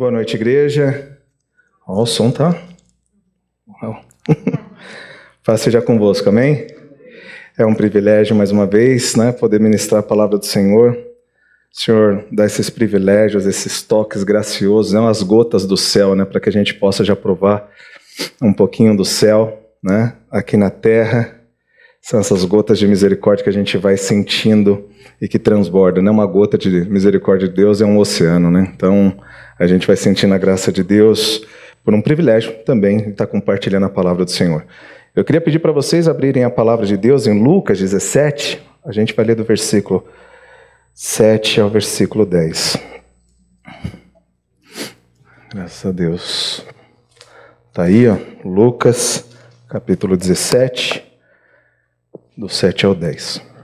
Boa noite, igreja. Ó, o som tá... Paz seja convosco, amém? É um privilégio, mais uma vez, né, poder ministrar a palavra do Senhor. O Senhor dá esses privilégios, esses toques graciosos, as gotas do céu, né, para que a gente possa já provar um pouquinho do céu, né, aqui na terra. São essas gotas de misericórdia que a gente vai sentindo e que transborda, né? Uma gota de misericórdia de Deus é um oceano, né? Então, a gente vai sentindo a graça de Deus por um privilégio também de estar compartilhando a palavra do Senhor. Eu queria pedir para vocês abrirem a palavra de Deus em Lucas 17. A gente vai ler do versículo 7 ao versículo 10. Graças a Deus. Está aí, ó, Lucas, capítulo 17, do 7 ao 10.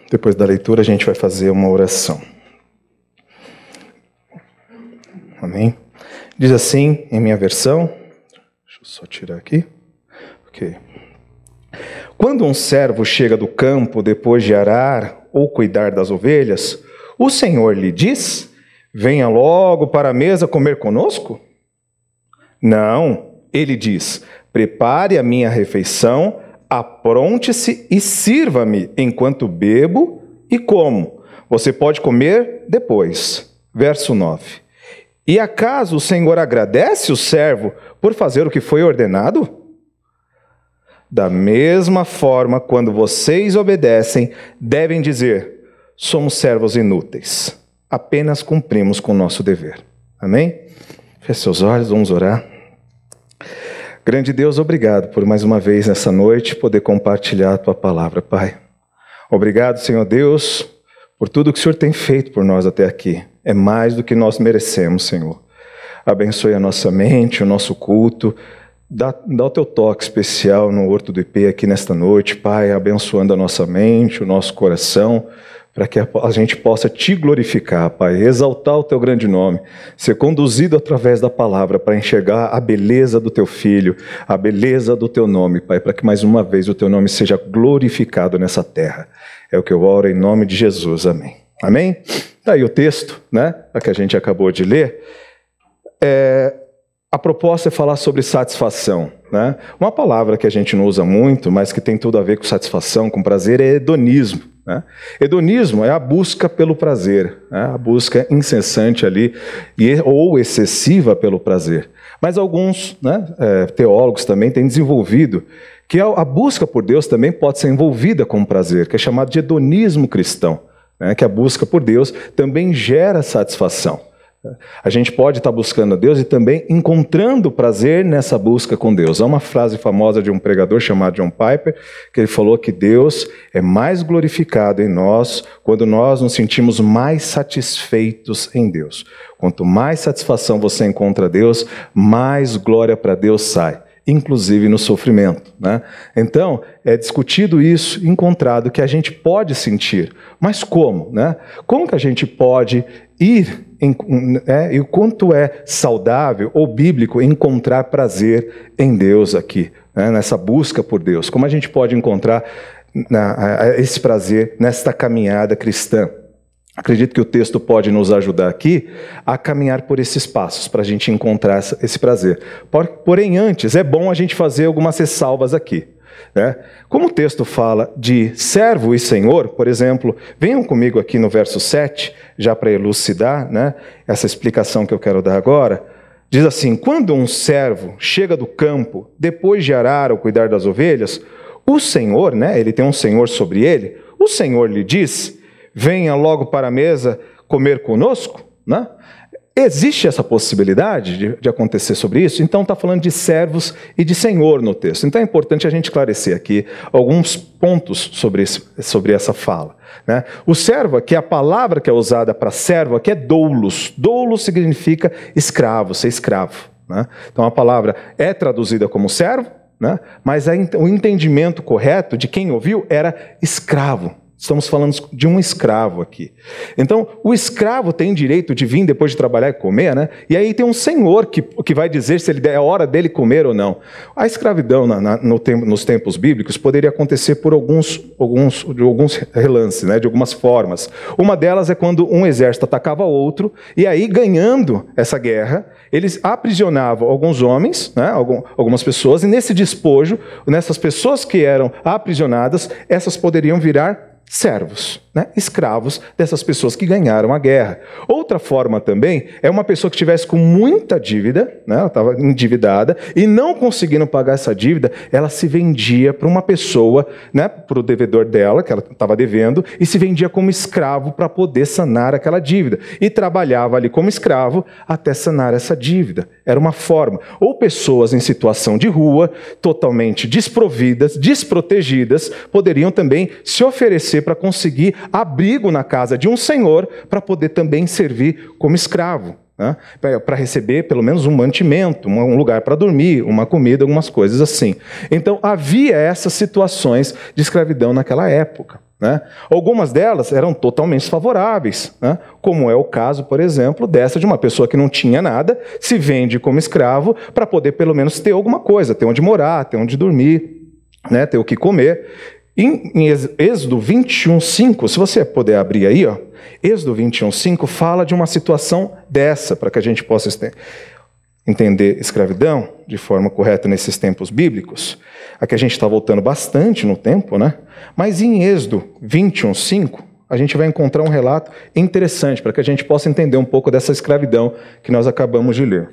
Depois da leitura, a gente vai fazer uma oração. Amém? Diz assim, em minha versão, deixa eu só tirar aqui. Ok. Quando um servo chega do campo depois de arar ou cuidar das ovelhas, o Senhor lhe diz: venha logo para a mesa comer conosco? Não, ele diz: prepare a minha refeição, apronte-se e sirva-me enquanto bebo e como. Você pode comer depois. Verso 9. E acaso o Senhor agradece o servo por fazer o que foi ordenado? Da mesma forma, quando vocês obedecem, devem dizer: somos servos inúteis, apenas cumprimos com o nosso dever. Amém? Feche seus olhos, vamos orar. Grande Deus, obrigado por mais uma vez nessa noite poder compartilhar a Tua palavra, Pai. Obrigado, Senhor Deus, por tudo que o Senhor tem feito por nós até aqui. É mais do que nós merecemos, Senhor. Abençoe a nossa mente, o nosso culto. Dá o Teu toque especial no Horto do IP aqui nesta noite, Pai, abençoando a nossa mente, o nosso coração, para que a gente possa Te glorificar, Pai, exaltar o Teu grande nome, ser conduzido através da palavra para enxergar a beleza do Teu Filho, a beleza do Teu nome, Pai, para que mais uma vez o Teu nome seja glorificado nessa terra. É o que eu oro em nome de Jesus, amém. Amém? Daí o texto, né, que a gente acabou de ler, a proposta é falar sobre satisfação, né? Uma palavra que a gente não usa muito, mas que tem tudo a ver com satisfação, com prazer, é hedonismo. Né? Hedonismo é a busca pelo prazer, né? A busca incessante ali, ou excessiva pelo prazer. Mas alguns, né, teólogos também têm desenvolvido que a busca por Deus também pode ser envolvida com prazer, que é chamado de hedonismo cristão, né? Que a busca por Deus também gera satisfação. A gente pode estar buscando a Deus e também encontrando prazer nessa busca com Deus. Há uma frase famosa de um pregador chamado John Piper, que ele falou que Deus é mais glorificado em nós quando nós nos sentimos mais satisfeitos em Deus. Quanto mais satisfação você encontra Deus, mais glória para Deus sai, inclusive no sofrimento, né? Então, é discutido isso, encontrado que a gente pode sentir, mas como, né? Como que a gente pode ir, e o quanto é saudável ou bíblico encontrar prazer em Deus aqui, né? Nessa busca por Deus? Como a gente pode encontrar esse prazer nesta caminhada cristã? Acredito que o texto pode nos ajudar aqui a caminhar por esses passos, para a gente encontrar esse prazer. Porém, antes, é bom a gente fazer algumas ressalvas aqui, né? Como o texto fala de servo e senhor, por exemplo, venham comigo aqui no verso 7, já para elucidar, né, essa explicação que eu quero dar agora. Diz assim: quando um servo chega do campo, depois de arar ou cuidar das ovelhas, o senhor, né, ele tem um senhor sobre ele, o senhor lhe diz: venha logo para a mesa comer conosco, né? Existe essa possibilidade de acontecer sobre isso? Então está falando de servos e de senhor no texto. Então é importante a gente esclarecer aqui alguns pontos sobre essa fala, né? O servo aqui, a palavra que é usada para servo aqui é doulos. Doulos significa escravo, ser escravo, né? Então a palavra é traduzida como servo, né? Mas o entendimento correto de quem ouviu era escravo. Estamos falando de um escravo aqui. Então, o escravo tem direito de vir depois de trabalhar e comer, né? E aí tem um senhor que vai dizer se é a hora dele comer ou não. A escravidão nos tempos bíblicos poderia acontecer por alguns relances, né? De algumas formas. Uma delas é quando um exército atacava outro, e aí, ganhando essa guerra, eles aprisionavam alguns homens, né? Algumas pessoas, e nesse despojo, nessas pessoas que eram aprisionadas, essas poderiam virar servos, né? Escravos dessas pessoas que ganharam a guerra. Outra forma também é uma pessoa que estivesse com muita dívida, né? Ela estava endividada, e não conseguindo pagar essa dívida, ela se vendia para uma pessoa, né? Para o devedor dela, que ela estava devendo, e se vendia como escravo para poder sanar aquela dívida. E trabalhava ali como escravo até sanar essa dívida. Era uma forma. Ou pessoas em situação de rua, totalmente desprovidas, desprotegidas, poderiam também se oferecer para conseguir abrigo na casa de um senhor para poder também servir como escravo, né? Para receber pelo menos um mantimento, um lugar para dormir, uma comida, algumas coisas assim. Então havia essas situações de escravidão naquela época, né? Algumas delas eram totalmente favoráveis, né? Como é o caso, por exemplo, dessa de uma pessoa que não tinha nada, se vende como escravo para poder pelo menos ter alguma coisa, ter onde morar, ter onde dormir, né? Ter o que comer. Em Êxodo 21:5, se você puder abrir aí, ó, Êxodo 21:5 fala de uma situação dessa, para que a gente possa entender escravidão de forma correta nesses tempos bíblicos. Aqui a gente está voltando bastante no tempo, né? Mas em Êxodo 21:5, a gente vai encontrar um relato interessante, para que a gente possa entender um pouco dessa escravidão que nós acabamos de ler.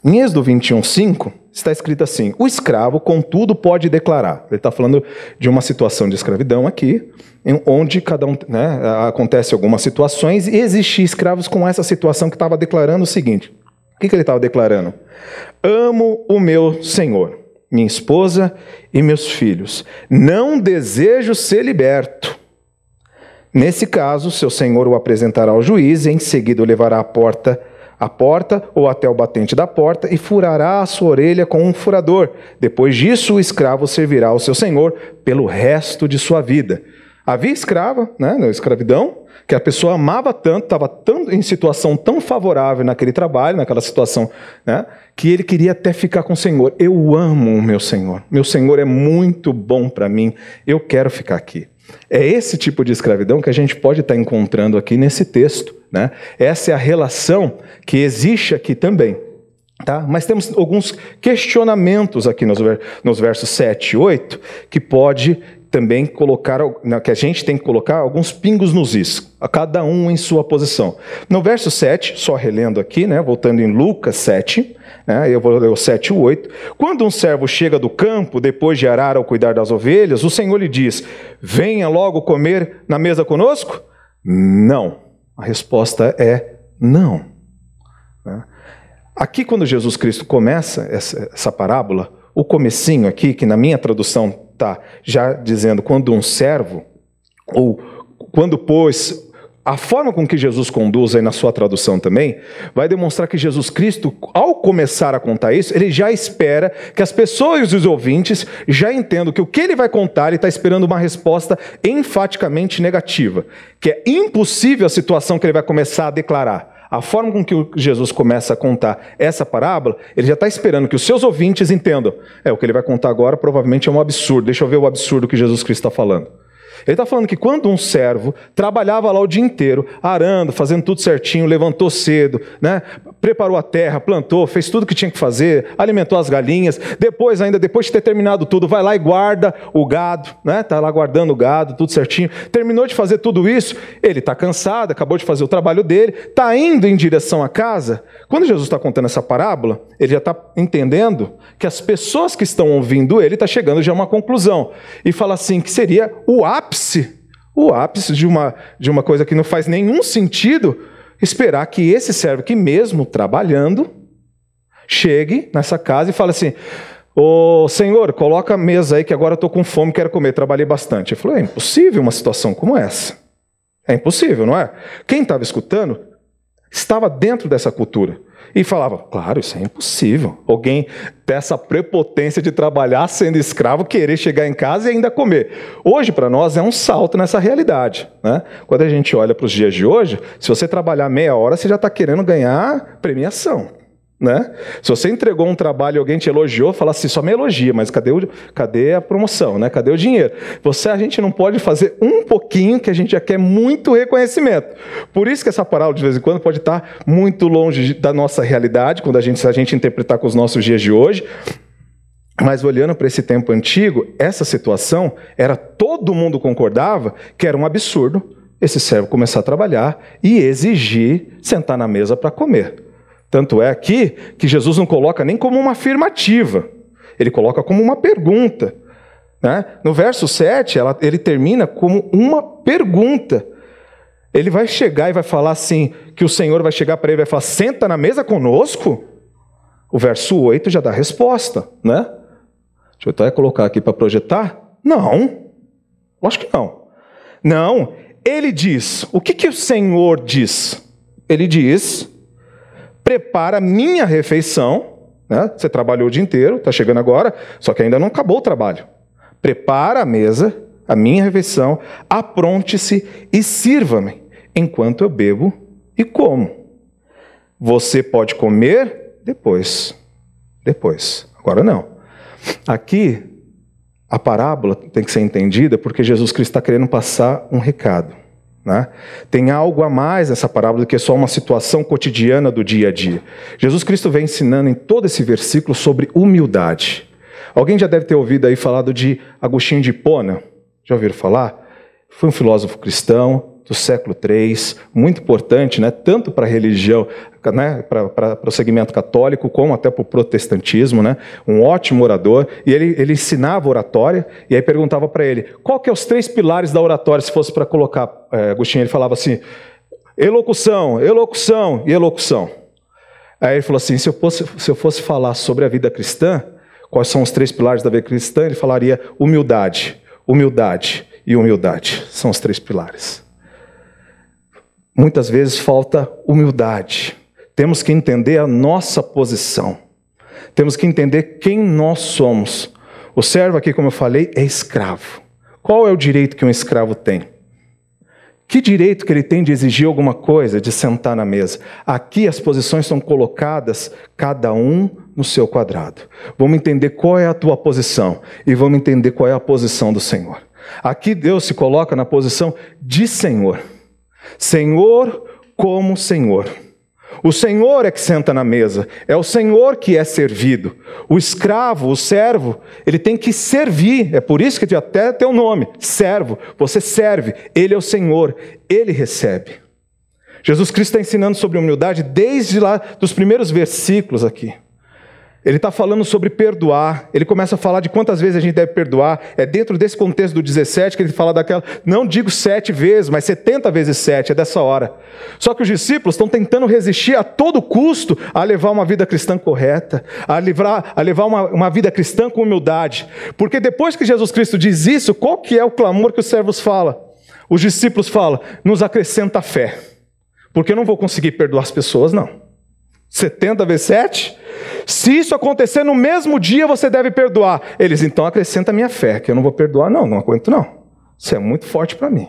Em Êxodo 21:5, está escrito assim: o escravo, contudo, pode declarar. Ele está falando de uma situação de escravidão aqui, onde cada um, né, acontece algumas situações, e existiam escravos com essa situação que estava declarando o seguinte. O que ele estava declarando? Amo o meu senhor, minha esposa e meus filhos. Não desejo ser liberto. Nesse caso, seu senhor o apresentará ao juiz, e em seguida o levará à porta ou até o batente da porta e furará a sua orelha com um furador. Depois disso, o escravo servirá ao seu senhor pelo resto de sua vida. Havia escrava, né, na escravidão, que a pessoa amava tanto, estava em situação tão favorável naquele trabalho, naquela situação, né, que ele queria até ficar com o Senhor. Eu amo o meu Senhor é muito bom para mim, eu quero ficar aqui. É esse tipo de escravidão que a gente pode estar encontrando aqui nesse texto, né? Essa é a relação que existe aqui também. Tá? Mas temos alguns questionamentos aqui nos versos 7 e 8 que pode também colocar, que a gente tem que colocar alguns pingos nos is, a cada um em sua posição. No verso 7, só relendo aqui, né, voltando em Lucas 7, né, eu vou ler o 7 e o 8. Quando um servo chega do campo, depois de arar ou cuidar das ovelhas, o Senhor lhe diz: venha logo comer na mesa conosco? Não. A resposta é não. Aqui, quando Jesus Cristo começa essa parábola, o comecinho aqui, que na minha tradução está já dizendo quando um servo, ou quando, pois, a forma com que Jesus conduz aí na sua tradução também, vai demonstrar que Jesus Cristo, ao começar a contar isso, ele já espera que as pessoas e os ouvintes já entendam que o que ele vai contar, ele está esperando uma resposta enfaticamente negativa, que é impossível a situação que ele vai começar a declarar. A forma com que Jesus começa a contar essa parábola, ele já está esperando que os seus ouvintes entendam. O que ele vai contar agora provavelmente é um absurdo. Deixa eu ver o absurdo que Jesus Cristo está falando. Ele está falando que quando um servo trabalhava lá o dia inteiro, arando, fazendo tudo certinho, levantou cedo, né? Preparou a terra, plantou, fez tudo o que tinha que fazer, alimentou as galinhas, depois de ter terminado tudo, vai lá e guarda o gado, né? Está lá guardando o gado, tudo certinho. Terminou de fazer tudo isso, ele está cansado, acabou de fazer o trabalho dele, está indo em direção à casa. Quando Jesus está contando essa parábola, ele já está entendendo que as pessoas que estão ouvindo ele está chegando já a uma conclusão. E fala assim, que seria o ápice de uma coisa que não faz nenhum sentido, esperar que esse servo, que mesmo trabalhando, chegue nessa casa e fale assim: ô Senhor, coloca a mesa aí que agora eu estou com fome, quero comer, trabalhei bastante. Ele falou: é impossível uma situação como essa. É impossível, não é? Quem estava escutando estava dentro dessa cultura. E falava, claro, isso é impossível. Alguém ter essa prepotência de trabalhar sendo escravo, querer chegar em casa e ainda comer. Hoje, para nós, é um salto nessa realidade, né? Quando a gente olha para os dias de hoje, se você trabalhar meia hora, você já está querendo ganhar premiação, né? Se você entregou um trabalho e alguém te elogiou, fala assim, só me elogia, mas cadê a promoção, né? Cadê o dinheiro? A gente não pode fazer um pouquinho que a gente já quer muito reconhecimento. Por isso que essa parábola, de vez em quando, pode estar muito longe da nossa realidade, se a gente interpretar com os nossos dias de hoje. Mas olhando para esse tempo antigo, essa situação, todo mundo concordava que era um absurdo esse servo começar a trabalhar e exigir sentar na mesa para comer. Tanto é aqui que Jesus não coloca nem como uma afirmativa, ele coloca como uma pergunta, né? No verso 7, ele termina como uma pergunta. Ele vai chegar e vai falar assim, que o Senhor vai chegar para ele e vai falar, senta na mesa conosco? O verso 8 já dá a resposta, né? Deixa eu até colocar aqui para projetar. Não, acho que não. Não, ele diz, o que o Senhor diz? Ele diz, prepara minha refeição, né? Você trabalhou o dia inteiro, está chegando agora, só que ainda não acabou o trabalho. Prepara a mesa, a minha refeição, apronte-se e sirva-me, enquanto eu bebo e como. Você pode comer depois. Agora não. Aqui, a parábola tem que ser entendida porque Jesus Cristo está querendo passar um recado, né? Tem algo a mais nessa parábola do que só uma situação cotidiana do dia a dia. Jesus Cristo vem ensinando em todo esse versículo sobre humildade. Alguém já deve ter ouvido aí falado de Agostinho de Hipona. Já ouviram falar? Foi um filósofo cristão do século III, muito importante, né? Tanto para a religião, né? para o segmento católico, como até para o protestantismo, né? Um ótimo orador, e ele ensinava oratória, e aí perguntava para ele, qual que é os 3 pilares da oratória, se fosse para colocar, Agostinho, ele falava assim, elocução, elocução e elocução. Aí ele falou assim, se eu fosse falar sobre a vida cristã, quais são os 3 pilares da vida cristã, ele falaria humildade, humildade e humildade, são os 3 pilares. Muitas vezes falta humildade. Temos que entender a nossa posição. Temos que entender quem nós somos. O servo aqui, como eu falei, é escravo. Qual é o direito que um escravo tem? Que direito que ele tem de exigir alguma coisa, de sentar na mesa? Aqui as posições são colocadas, cada um no seu quadrado. Vamos entender qual é a tua posição e vamos entender qual é a posição do Senhor. Aqui Deus se coloca na posição de Senhor. Senhor como Senhor. O Senhor é que senta na mesa, é o Senhor que é servido. O escravo, o servo, ele tem que servir, é por isso que até tem o nome, servo. Você serve, ele é o Senhor, ele recebe. Jesus Cristo está ensinando sobre humildade desde lá dos primeiros versículos aqui. Ele está falando sobre perdoar, ele começa a falar de quantas vezes a gente deve perdoar, é dentro desse contexto do 17 que ele fala daquela, não digo 7 vezes, mas 70 vezes 7, é dessa hora. Só que os discípulos estão tentando resistir a todo custo a levar uma vida cristã correta, a levar uma vida cristã com humildade, porque depois que Jesus Cristo diz isso, qual que é o clamor que os servos falam? Os discípulos falam, nos acrescenta fé, porque eu não vou conseguir perdoar as pessoas, não. 70 vezes 7? Se isso acontecer no mesmo dia, você deve perdoar. Eles, então, acrescenta a minha fé, que eu não vou perdoar, não aguento não. Isso é muito forte para mim.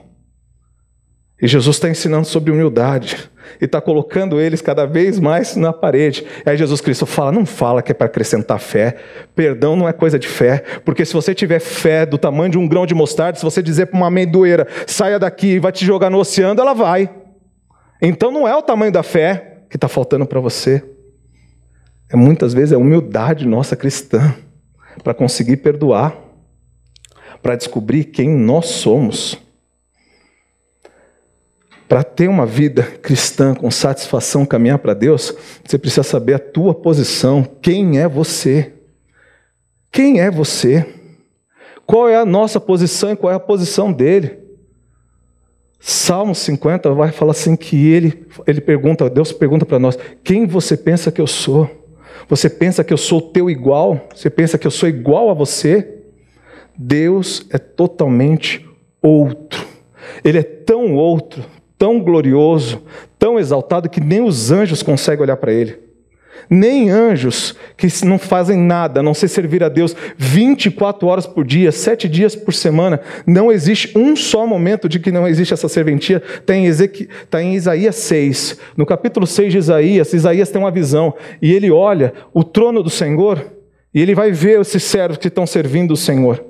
E Jesus está ensinando sobre humildade, e está colocando eles cada vez mais na parede. Aí Jesus Cristo fala, não fala que é para acrescentar fé, perdão não é coisa de fé, porque se você tiver fé do tamanho de um grão de mostarda, se você dizer para uma amendoeira, saia daqui e vai te jogar no oceano, ela vai. Então não é o tamanho da fé que está faltando para você. Muitas vezes é a humildade nossa cristã para conseguir perdoar, para descobrir quem nós somos. Para ter uma vida cristã com satisfação, caminhar para Deus, você precisa saber a tua posição. Quem é você? Quem é você? Qual é a nossa posição e qual é a posição dele? Salmo 50 vai falar assim que ele pergunta, Deus pergunta para nós, quem você pensa que eu sou? Você pensa que eu sou teu igual? Você pensa que eu sou igual a você? Deus é totalmente outro. Ele é tão outro, tão glorioso, tão exaltado que nem os anjos conseguem olhar para ele. Nem anjos que não fazem nada, a não ser servir a Deus 24 horas por dia, 7 dias por semana. Não existe um só momento de que não existe essa serventia. Está em Isaías 6. No capítulo 6 de Isaías tem uma visão. E ele olha o trono do Senhor e ele vai ver esses servos que estão servindo o Senhor.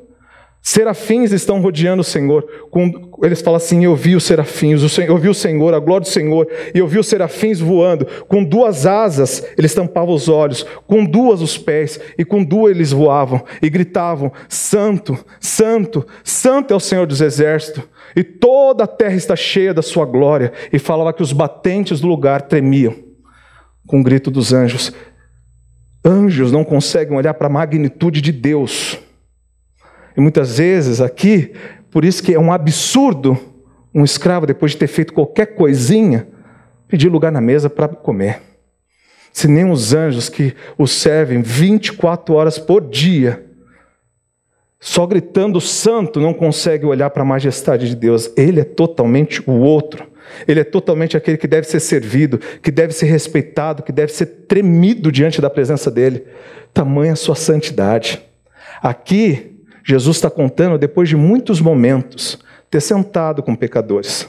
Serafins estão rodeando o Senhor. Eles falam assim: eu vi os serafins, eu vi o Senhor, a glória do Senhor, e eu vi os serafins voando. Com 2 asas eles tampavam os olhos, com 2 os pés, e com 2 eles voavam, e gritavam: Santo, Santo, Santo é o Senhor dos exércitos, e toda a terra está cheia da sua glória. E falava que os batentes do lugar tremiam com o grito dos anjos. Anjos não conseguem olhar para a magnitude de Deus. E muitas vezes aqui, por isso que é um absurdo um escravo, depois de ter feito qualquer coisinha, pedir lugar na mesa para comer. Se nem os anjos que o servem 24 horas por dia, só gritando santo, não consegue olhar para a majestade de Deus. Ele é totalmente o outro. Ele é totalmente aquele que deve ser servido, que deve ser respeitado, que deve ser tremido diante da presença dele. Tamanha a sua santidade. Aqui, Jesus está contando, depois de muitos momentos, ter sentado com pecadores.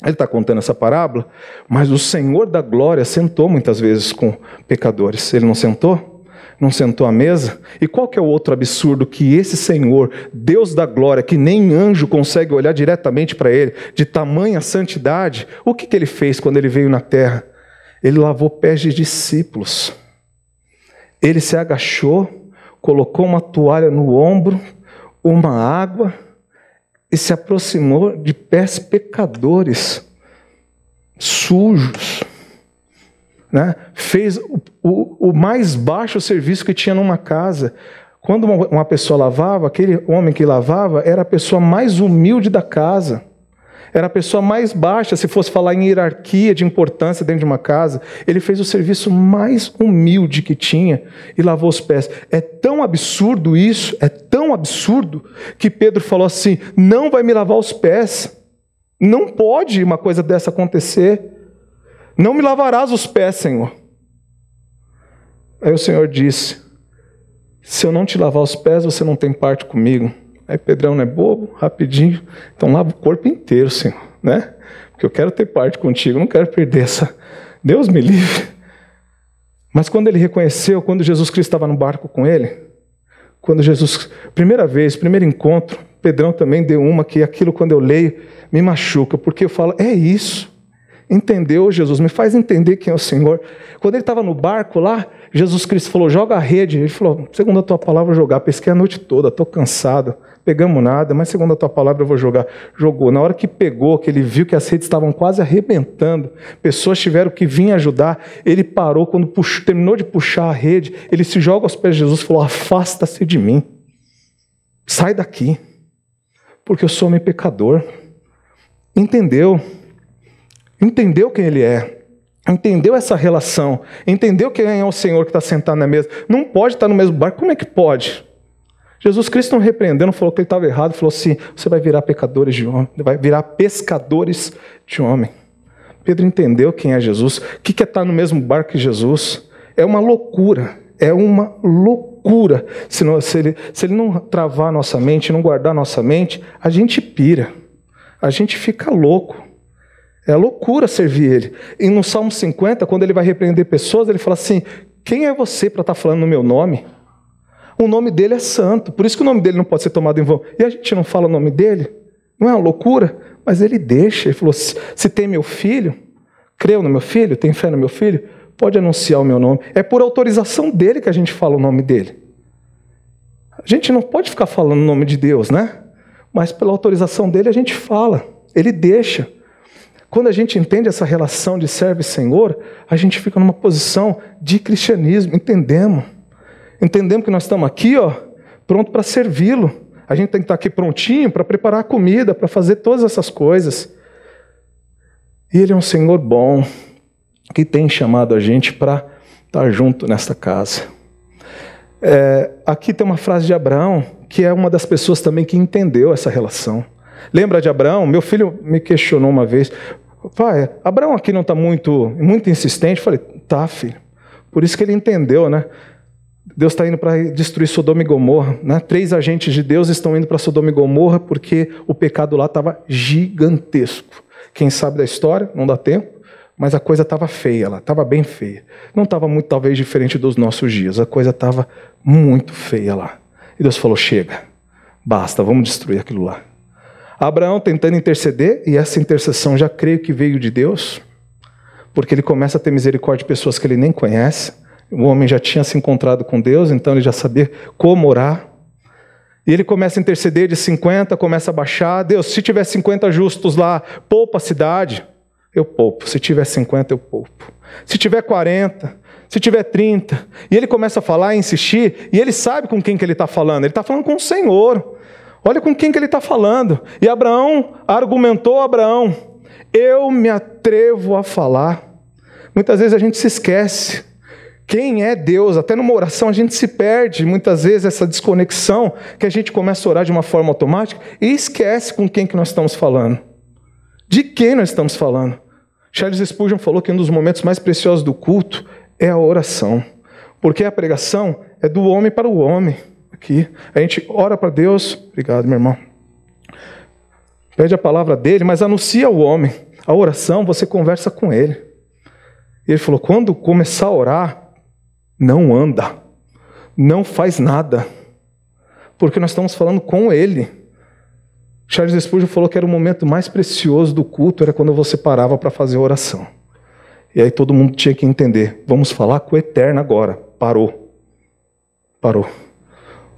Ele está contando essa parábola, mas o Senhor da glória sentou muitas vezes com pecadores. Ele não sentou? Não sentou à mesa? E qual que é o outro absurdo que esse Senhor, Deus da glória, que nem anjo consegue olhar diretamente para ele, de tamanha santidade, o que ele fez quando ele veio na terra? Ele lavou pés de discípulos. Ele se agachou, colocou uma toalha no ombro, uma água, e se aproximou de pés pecadores, sujos. Né? Fez o mais baixo serviço que tinha numa casa. Quando uma pessoa lavava, aquele homem que lavava era a pessoa mais humilde da casa. Era a pessoa mais baixa, se fosse falar em hierarquia de importância dentro de uma casa. Ele fez o serviço mais humilde que tinha e lavou os pés. É tão absurdo isso, é tão absurdo, que Pedro falou assim: não vai me lavar os pés. Não pode uma coisa dessa acontecer. Não me lavarás os pés, Senhor. Aí o Senhor disse: se eu não te lavar os pés, você não tem parte comigo. Aí Pedrão não é bobo, rapidinho, então lava o corpo inteiro, Senhor, né? Porque eu quero ter parte contigo, não quero perder essa. Deus me livre. Mas quando ele reconheceu, quando Jesus Cristo estava no barco com ele, quando Jesus, primeiro encontro, Pedrão também deu uma que aquilo, quando eu leio, me machuca, porque eu falo: é isso. Entendeu, Jesus? Me faz entender quem é o Senhor. Quando ele estava no barco lá, Jesus Cristo falou: joga a rede. Ele falou: segundo a tua palavra eu vou jogar. Pesquei a noite toda, estou cansado, pegamos nada, mas segundo a tua palavra eu vou jogar. Jogou. Na hora que pegou, que ele viu que as redes estavam quase arrebentando, pessoas tiveram que vir ajudar, ele parou. Quando terminou de puxar a rede, ele se joga aos pés de Jesus e falou: afasta-se de mim, sai daqui, porque eu sou homem pecador. Entendeu quem ele é, entendeu essa relação, entendeu quem é o Senhor que está sentado na mesa. Não pode estar no mesmo barco. Como é que pode? Jesus Cristo não repreendeu, não falou que ele estava errado, falou assim: você vai virar pecadores de homem, vai virar pescadores de homem. Pedro entendeu quem é Jesus. O que é estar no mesmo barco que Jesus? É uma loucura, é uma loucura. Se ele não travar nossa mente, não guardar nossa mente, a gente pira, a gente fica louco. É loucura servir ele. E no Salmo 50, quando ele vai repreender pessoas, ele fala assim: quem é você para estar falando no meu nome? O nome dele é santo, por isso que o nome dele não pode ser tomado em vão. E a gente não fala o nome dele? Não é uma loucura? Mas ele deixa. Ele falou: se tem meu filho, creu no meu filho, tem fé no meu filho, pode anunciar o meu nome. É por autorização dele que a gente fala o nome dele. A gente não pode ficar falando o nome de Deus, né? Mas pela autorização dele a gente fala. Ele deixa. Quando a gente entende essa relação de servo e senhor, a gente fica numa posição de cristianismo. Entendemos que nós estamos aqui, pronto para servi-lo. A gente tem que estar aqui prontinho para preparar a comida, para fazer todas essas coisas. E ele é um Senhor bom, que tem chamado a gente para estar junto nesta casa. Aqui tem uma frase de Abraão, que é uma das pessoas também que entendeu essa relação. Lembra de Abraão? Meu filho me questionou uma vez: pai, Abraão aqui não está muito insistente? Eu falei: tá, filho, Por isso que ele entendeu, né? Deus está indo para destruir Sodoma e Gomorra, né? 3 agentes de Deus estão indo para Sodoma e Gomorra porque o pecado lá estava gigantesco. Quem sabe da história, não dá tempo, mas a coisa estava feia lá, estava bem feia. Não estava muito, talvez, diferente dos nossos dias, a coisa estava muito feia lá. E Deus falou, chega, basta, vamos destruir aquilo lá. Abraão tentando interceder, e essa intercessão já creio que veio de Deus, porque ele começa a ter misericórdia de pessoas que ele nem conhece. O homem já tinha se encontrado com Deus, então ele já sabia como orar. E ele começa a interceder de 50, começa a baixar. Deus, se tiver 50 justos lá, poupa a cidade, eu poupo. Se tiver 50, eu poupo. Se tiver 40, se tiver 30. E ele começa a falar, insistir, e ele sabe com quem que ele está falando. Ele está falando com o Senhor. Olha com quem que ele está falando. E Abraão argumentou Abraão, eu me atrevo a falar. Muitas vezes a gente se esquece. Quem é Deus? Até numa oração a gente se perde, muitas vezes, essa desconexão, que a gente começa a orar de uma forma automática e esquece com quem que nós estamos falando. De quem nós estamos falando? Charles Spurgeon falou que um dos momentos mais preciosos do culto é a oração. Porque a pregação é do homem para o homem. Aqui, a gente ora para Deus, obrigado, meu irmão. Pede a palavra dele, mas anuncia ao homem. A oração, você conversa com ele. E ele falou, quando começar a orar, não anda, não faz nada, porque nós estamos falando com ele. Charles Spurgeon falou que era o momento mais precioso do culto, era quando você parava para fazer a oração. E aí todo mundo tinha que entender, vamos falar com o Eterno agora. Parou.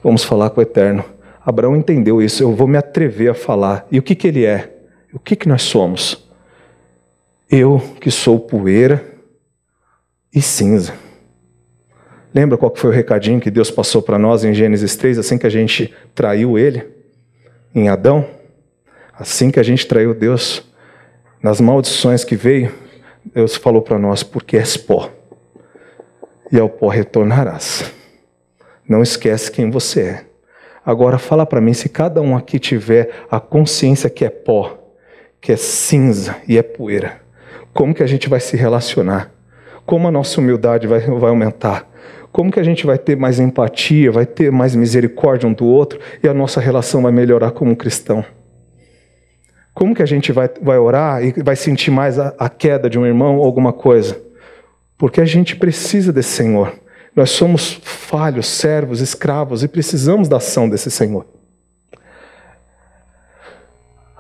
Vamos falar com o Eterno. Abraão entendeu isso, eu vou me atrever a falar. E o que ele é? O que nós somos? Eu que sou poeira e cinza. Lembra qual foi o recadinho que Deus passou para nós em Gênesis 3, assim que a gente traiu Ele, em Adão? Assim que a gente traiu Deus, nas maldições que veio, Deus falou para nós, porque és pó, e ao pó retornarás. Não esquece quem você é. Agora fala para mim, se cada um aqui tiver a consciência que é pó, que é cinza e é poeira, como que a gente vai se relacionar? Como a nossa humildade vai aumentar? Como que a gente vai ter mais empatia, vai ter mais misericórdia um do outro e a nossa relação vai melhorar como cristão? Como que a gente vai orar e vai sentir mais a queda de um irmão ou alguma coisa? Porque a gente precisa desse Senhor. Nós somos falhos, servos, escravos e precisamos da ação desse Senhor.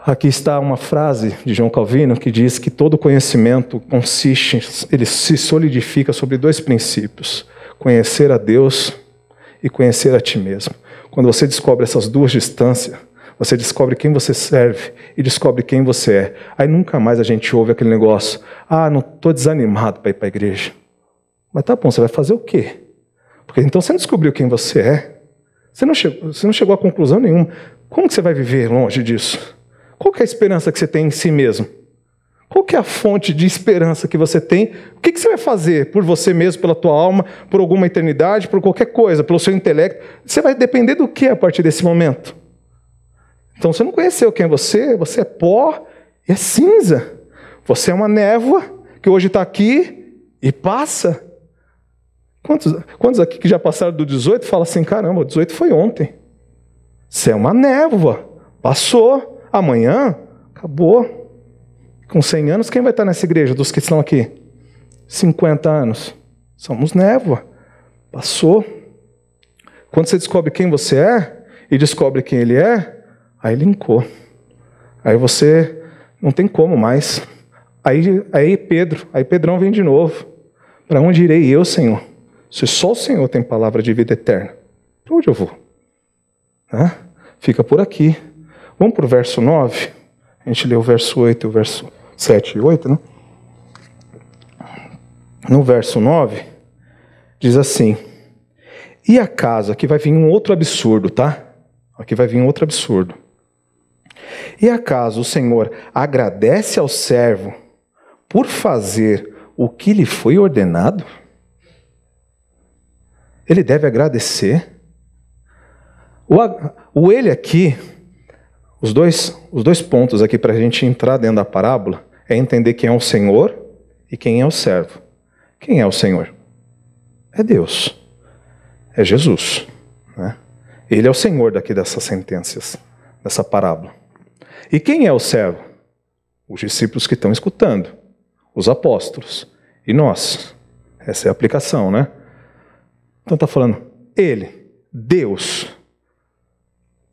Aqui está uma frase de João Calvino que diz que todo conhecimento ele se solidifica sobre 2 princípios. Conhecer a Deus e conhecer a ti mesmo. Quando você descobre essas 2 distâncias, você descobre quem você serve e descobre quem você é. Aí nunca mais a gente ouve aquele negócio, não estou desanimado para ir para a igreja. Mas tá bom, você vai fazer o quê? Porque então você não descobriu quem você é. Você não chegou a conclusão nenhuma. Como que você vai viver longe disso? Qual que é a esperança que você tem em si mesmo? Qual que é a fonte de esperança que você tem? O que você vai fazer por você mesmo, pela tua alma, por alguma eternidade, por qualquer coisa, pelo seu intelecto? Você vai depender do que a partir desse momento? Então você não conheceu quem é você é pó e é cinza. Você é uma névoa que hoje está aqui e passa. Quantos aqui que já passaram do 18 falam assim, caramba, o 18 foi ontem. Você é uma névoa, passou, amanhã acabou. Com 100 anos, quem vai estar nessa igreja dos que estão aqui? 50 anos. Somos névoa. Passou. Quando você descobre quem você é e descobre quem ele é, aí linkou. Aí você não tem como mais. Aí Pedrão vem de novo. Para onde irei eu, Senhor? Se só o Senhor tem palavra de vida eterna, para onde eu vou? Fica por aqui. Vamos para o verso 9? A gente leu o verso 8 e o verso 7 e 8, né? No verso 9, diz assim, e acaso, aqui vai vir um outro absurdo, tá? Aqui vai vir um outro absurdo. E acaso o Senhor agradece ao servo por fazer o que lhe foi ordenado? Ele deve agradecer. O ele aqui, os dois pontos aqui para a gente entrar dentro da parábola é entender quem é o Senhor e quem é o servo. Quem é o Senhor? é Deus, é Jesus, né? Ele é o Senhor daqui dessas sentenças, dessa parábola. E quem é o servo? Os discípulos que estão escutando, os apóstolos e nós. Essa é a aplicação, né? Então está falando, ele, Deus,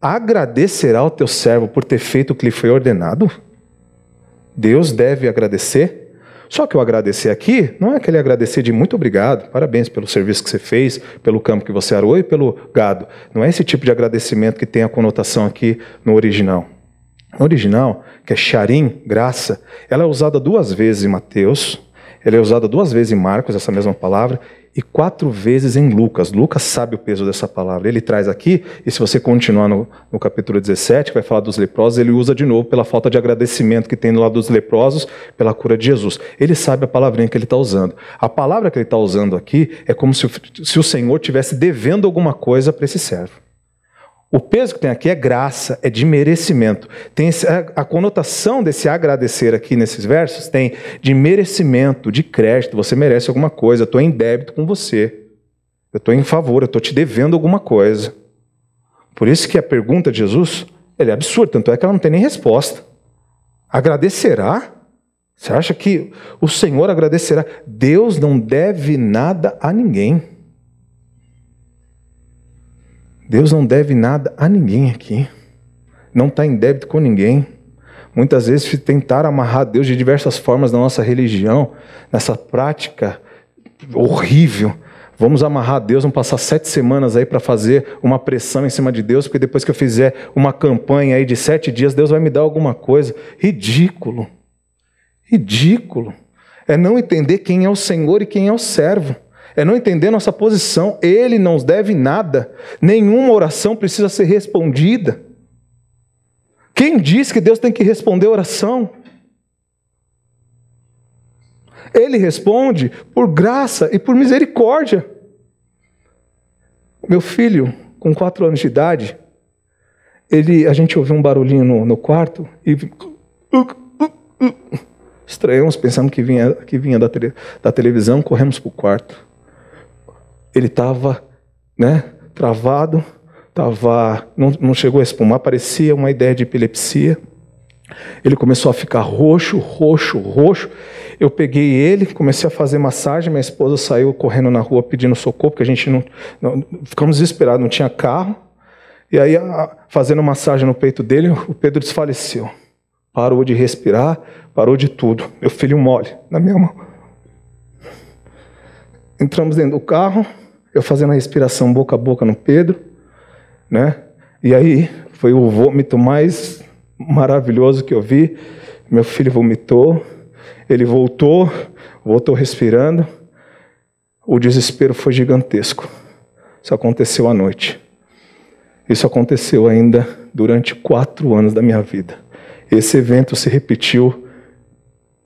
agradecerá ao teu servo por ter feito o que lhe foi ordenado? Deus deve agradecer? Só que o agradecer aqui não é aquele agradecer de muito obrigado, parabéns pelo serviço que você fez, pelo campo que você arou e pelo gado. Não é esse tipo de agradecimento que tem a conotação aqui no original. No original, que é charim, graça, ela é usada 2 vezes em Mateus, ela é usada 2 vezes em Marcos, essa mesma palavra, e 4 vezes em Lucas. Lucas sabe o peso dessa palavra. Ele traz aqui, e se você continuar no capítulo 17, que vai falar dos leprosos, ele usa de novo pela falta de agradecimento que tem no lado dos leprosos, pela cura de Jesus. Ele sabe a palavrinha que ele está usando. A palavra que ele está usando aqui é como se o Senhor estivesse devendo alguma coisa para esse servo. O peso que tem aqui é graça, é de merecimento. Tem a conotação desse agradecer aqui nesses versos tem de merecimento, de crédito. Você merece alguma coisa, eu estou em débito com você. Eu estou em favor, eu estou te devendo alguma coisa. Por isso que a pergunta de Jesus é absurda, tanto é que ela não tem nem resposta. Agradecerá? Você acha que o Senhor agradecerá? Deus não deve nada a ninguém. Deus não deve nada a ninguém aqui. Não está em débito com ninguém. Muitas vezes tentaram amarrar Deus de diversas formas na nossa religião, nessa prática horrível. Vamos amarrar Deus, vamos passar 7 semanas aí para fazer uma pressão em cima de Deus, porque depois que eu fizer uma campanha aí de 7 dias, Deus vai me dar alguma coisa. Ridículo. Ridículo. É não entender quem é o Senhor e quem é o servo. É não entender nossa posição. Ele não nos deve nada. Nenhuma oração precisa ser respondida. Quem diz que Deus tem que responder a oração? Ele responde por graça e por misericórdia. Meu filho, com 4 anos de idade, a gente ouviu um barulhinho no quarto e estranhamos, pensamos que vinha da televisão, corremos para o quarto. Ele estava, travado, não chegou a espumar, parecia uma ideia de epilepsia. Ele começou a ficar roxo. Eu peguei ele, comecei a fazer massagem, minha esposa saiu correndo na rua pedindo socorro, porque a gente ficamos desesperados, não tinha carro. E aí, fazendo massagem no peito dele, o Pedro desfaleceu. Parou de respirar, parou de tudo. Meu filho mole na minha mão. Entramos dentro do carro, eu fazendo a respiração boca a boca no Pedro, E aí foi o vômito mais maravilhoso que eu vi. Meu filho vomitou, ele voltou respirando. O desespero foi gigantesco. Isso aconteceu à noite. Isso aconteceu ainda durante 4 anos da minha vida. Esse evento se repetiu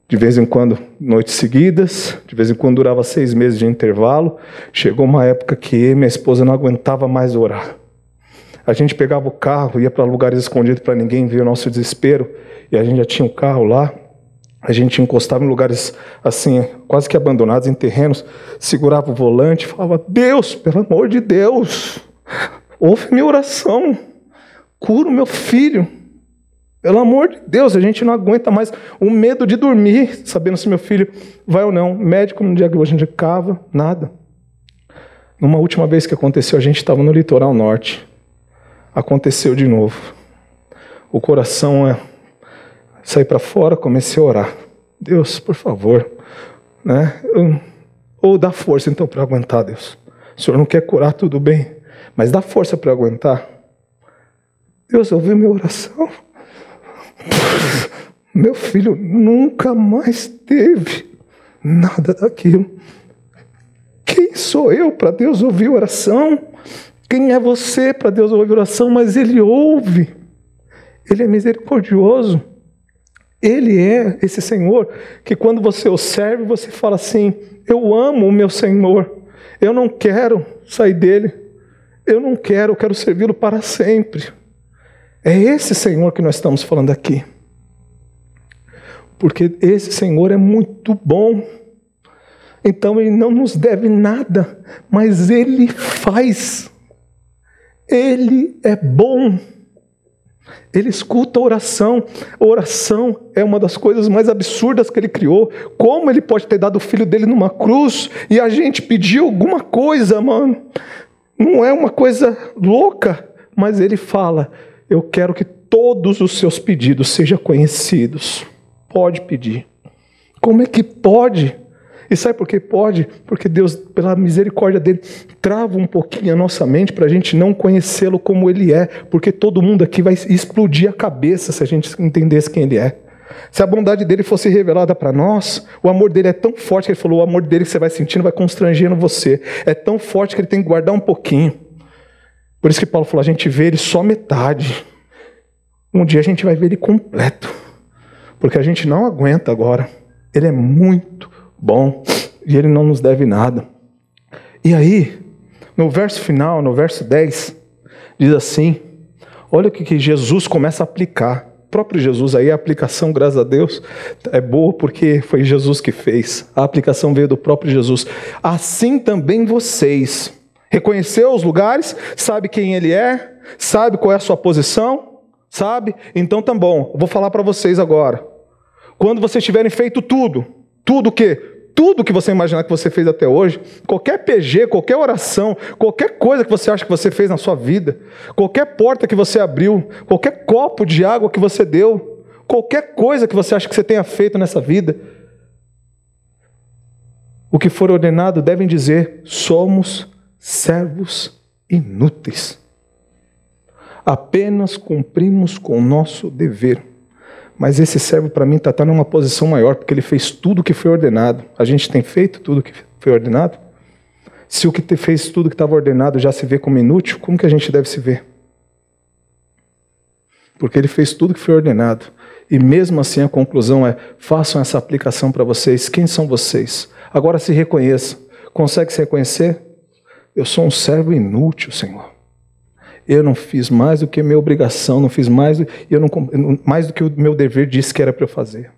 de vez em quando, noites seguidas, de vez em quando durava 6 meses de intervalo. Chegou uma época que eu e minha esposa não aguentava mais orar. A gente pegava o carro, ia para lugares escondidos para ninguém ver o nosso desespero, e a gente já tinha o carro lá, a gente encostava em lugares assim, quase que abandonados, em terrenos, segurava o volante e falava: Deus, pelo amor de Deus, ouve minha oração, cura o meu filho. Pelo amor de Deus, a gente não aguenta mais o medo de dormir, sabendo se meu filho vai ou não. Médico não diagnosticava, nada. Numa última vez que aconteceu, a gente estava no litoral norte. Aconteceu de novo. O coração saí para fora, comecei a orar. Deus, por favor, ou dá força então para aguentar, Deus. O Senhor não quer curar, tudo bem, mas dá força para aguentar. Deus ouviu minha oração. Meu filho nunca mais teve nada daquilo. Quem sou eu para Deus ouvir oração? Quem é você para Deus ouvir oração? Mas Ele ouve. Ele é misericordioso. Ele é esse Senhor que quando você o serve, você fala assim: eu amo o meu Senhor. Eu não quero sair dele. Eu quero servi-lo para sempre. É esse Senhor que nós estamos falando aqui. Porque esse Senhor é muito bom. Então Ele não nos deve nada, mas Ele faz. Ele é bom. Ele escuta a oração. A oração é uma das coisas mais absurdas que Ele criou. Como Ele pode ter dado o filho dele numa cruz e a gente pedir alguma coisa, mano? Não é uma coisa louca, mas Ele fala: eu quero que todos os seus pedidos sejam conhecidos. Pode pedir. Como é que pode? E sabe por que pode? Porque Deus, pela misericórdia dele, trava um pouquinho a nossa mente para a gente não conhecê-lo como Ele é. Porque todo mundo aqui vai explodir a cabeça se a gente entendesse quem Ele é. Se a bondade dele fosse revelada para nós, o amor dele é tão forte que Ele falou: o amor dele que você vai sentindo vai constrangendo você. É tão forte que Ele tem que guardar um pouquinho. Por isso que Paulo falou: a gente vê Ele só metade. Um dia a gente vai ver Ele completo. Porque a gente não aguenta agora. Ele é muito bom e Ele não nos deve nada. E aí, no verso final, no verso 10, diz assim: olha o que Jesus começa a aplicar. O próprio Jesus, aí a aplicação, graças a Deus, é boa porque foi Jesus que fez. A aplicação veio do próprio Jesus. Assim também vocês. Reconheceu os lugares? Sabe quem Ele é? Sabe qual é a sua posição? Sabe? Então tá bom, eu vou falar para vocês agora. Quando vocês tiverem feito tudo o quê? Tudo que você imaginar que você fez até hoje, qualquer PG, qualquer oração, qualquer coisa que você acha que você fez na sua vida, qualquer porta que você abriu, qualquer copo de água que você deu, qualquer coisa que você acha que você tenha feito nessa vida, o que for ordenado devem dizer: somos servos inúteis. Apenas cumprimos com o nosso dever. Mas esse servo, para mim, está numa posição maior, porque ele fez tudo o que foi ordenado. A gente tem feito tudo o que foi ordenado? Se o que fez tudo que estava ordenado já se vê como inútil, como que a gente deve se ver? Porque ele fez tudo que foi ordenado. E mesmo assim a conclusão é: façam essa aplicação para vocês. Quem são vocês? Agora se reconheçam. Consegue se reconhecer? Eu sou um servo inútil, Senhor. Eu não fiz mais do que minha obrigação, não fiz mais do que o meu dever disse que era para eu fazer.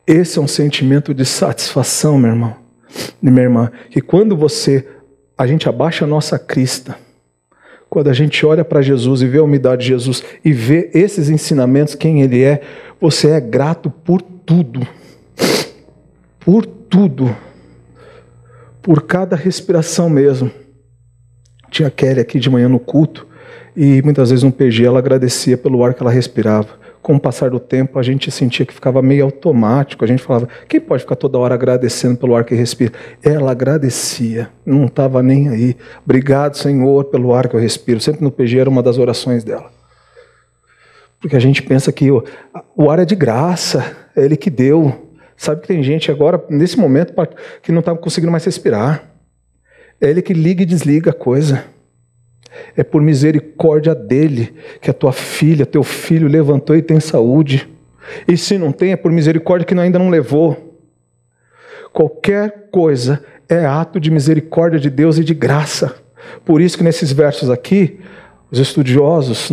Esse é um sentimento de satisfação, meu irmão e minha irmã, que quando a gente abaixa a nossa crista, quando a gente olha para Jesus e vê a humildade de Jesus e vê esses ensinamentos, quem Ele é, você é grato por tudo. Por tudo. Por cada respiração mesmo. Tinha a Kelly aqui de manhã no culto e muitas vezes no PG ela agradecia pelo ar que ela respirava. Com o passar do tempo a gente sentia que ficava meio automático. A gente falava: quem pode ficar toda hora agradecendo pelo ar que respira? Ela agradecia, não estava nem aí. Obrigado, Senhor, pelo ar que eu respiro. Sempre no PG era uma das orações dela. Porque a gente pensa que o ar é de graça, é Ele que deu. Sabe que tem gente agora, nesse momento, que não está conseguindo mais respirar. É Ele que liga e desliga a coisa. É por misericórdia dEle que a tua filha, teu filho levantou e tem saúde. E se não tem, é por misericórdia que ainda não levou. Qualquer coisa é ato de misericórdia de Deus e de graça. Por isso que nesses versos aqui, os estudiosos,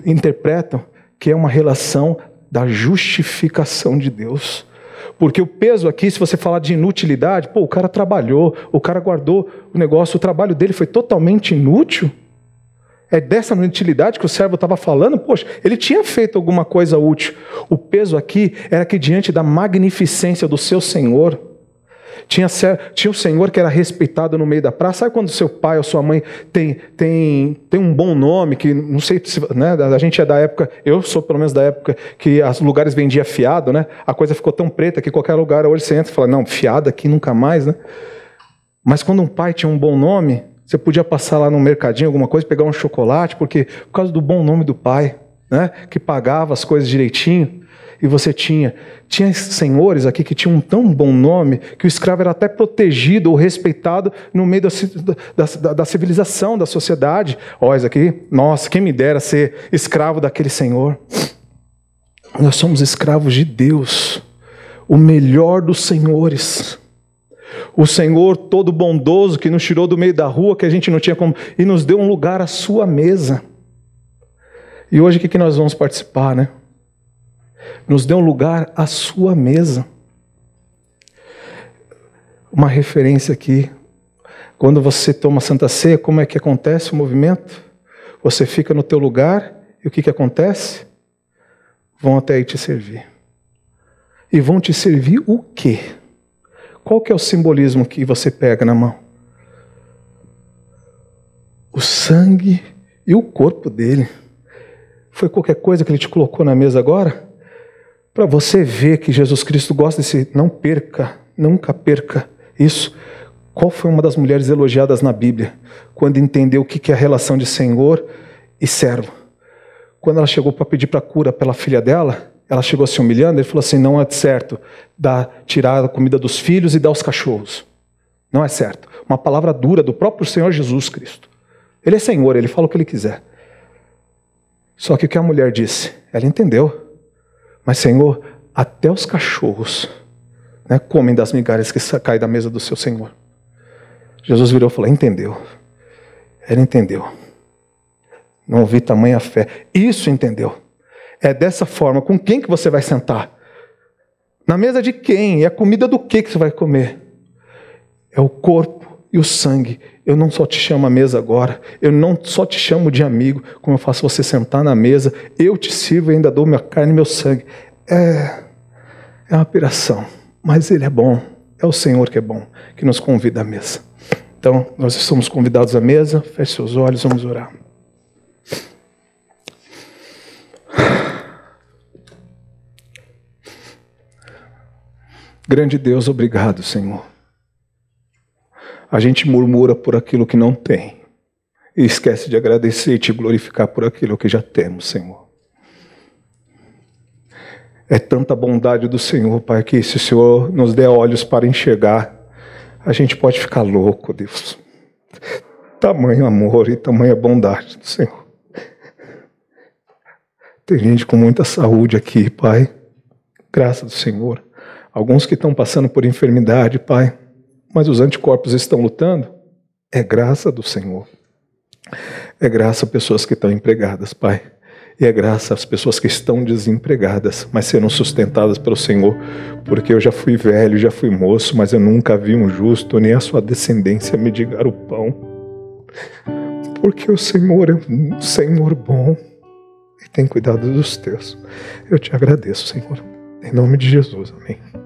interpretam que é uma relação da justificação de Deus. Porque o peso aqui, se você falar de inutilidade, o cara trabalhou, o cara guardou o negócio, o trabalho dele foi totalmente inútil. É dessa inutilidade que o servo estava falando. Poxa, ele tinha feito alguma coisa útil. O peso aqui era que diante da magnificência do seu Senhor, tinha o Senhor que era respeitado no meio da praça. Sabe quando seu pai ou sua mãe tem um bom nome, que não sei se, a gente é da época, eu sou pelo menos da época que os lugares vendiam fiado, a coisa ficou tão preta que qualquer lugar hoje você entra e fala: não, fiado aqui nunca mais, Mas quando um pai tinha um bom nome, você podia passar lá no mercadinho, alguma coisa, pegar um chocolate, por causa do bom nome do pai, que pagava as coisas direitinho. E você tinha senhores aqui que tinham um tão bom nome que o escravo era até protegido ou respeitado no meio da civilização, da sociedade. Isso aqui, nossa, quem me dera ser escravo daquele senhor. Nós somos escravos de Deus, o melhor dos senhores. O Senhor todo bondoso que nos tirou do meio da rua, que a gente não tinha como, e nos deu um lugar à sua mesa. E hoje o que nós vamos participar, Nos deu um lugar à sua mesa. uma referência aqui. Quando você toma Santa Ceia, como é que acontece o movimento? Você fica no teu lugar e o que acontece? Vão até aí te servir. E vão te servir o quê? Qual que é o simbolismo que você pega na mão? O sangue e o corpo dele. Foi qualquer coisa que ele te colocou na mesa agora? Para você ver que Jesus Cristo gosta desse não perca, nunca perca isso. Qual foi uma das mulheres elogiadas na Bíblia? Quando entendeu o que é a relação de senhor e servo. Quando ela chegou para pedir para cura pela filha dela, ela chegou se humilhando, ele falou assim, não é certo tirar a comida dos filhos e dar aos cachorros. Não é certo. Uma palavra dura do próprio Senhor Jesus Cristo. Ele é Senhor, ele fala o que ele quiser. Só que o que a mulher disse? Ela entendeu. Mas Senhor, até os cachorros, né, comem das migalhas que caem da mesa do seu Senhor. Jesus virou e falou, entendeu. Ela entendeu. Não ouvi tamanha fé. Isso entendeu. É dessa forma. Com quem que você vai sentar? Na mesa de quem? É a comida do que você vai comer? É o corpo e o sangue. Eu não só te chamo à mesa agora. Eu não só te chamo de amigo. Como eu faço você sentar na mesa. Eu te sirvo e ainda dou minha carne e meu sangue. É uma piração. Mas Ele é bom. É o Senhor que é bom. Que nos convida à mesa. Então, nós somos convidados à mesa. Feche seus olhos, vamos orar. Grande Deus, obrigado, Senhor. A gente murmura por aquilo que não tem e esquece de agradecer e te glorificar por aquilo que já temos, Senhor. É tanta bondade do Senhor, Pai, que se o Senhor nos der olhos para enxergar, a gente pode ficar louco, Deus. Tamanho amor e tamanha bondade do Senhor. Tem gente com muita saúde aqui, Pai. Graças do Senhor. Alguns que estão passando por enfermidade, Pai, mas os anticorpos estão lutando. É graça do Senhor. É graça a pessoas que estão empregadas, Pai. E é graça às pessoas que estão desempregadas, mas serão sustentadas pelo Senhor. Porque eu já fui velho, já fui moço, mas eu nunca vi um justo, nem a sua descendência mendigar o pão. Porque o Senhor é um Senhor bom e tem cuidado dos teus. Eu te agradeço, Senhor. Em nome de Jesus, amém.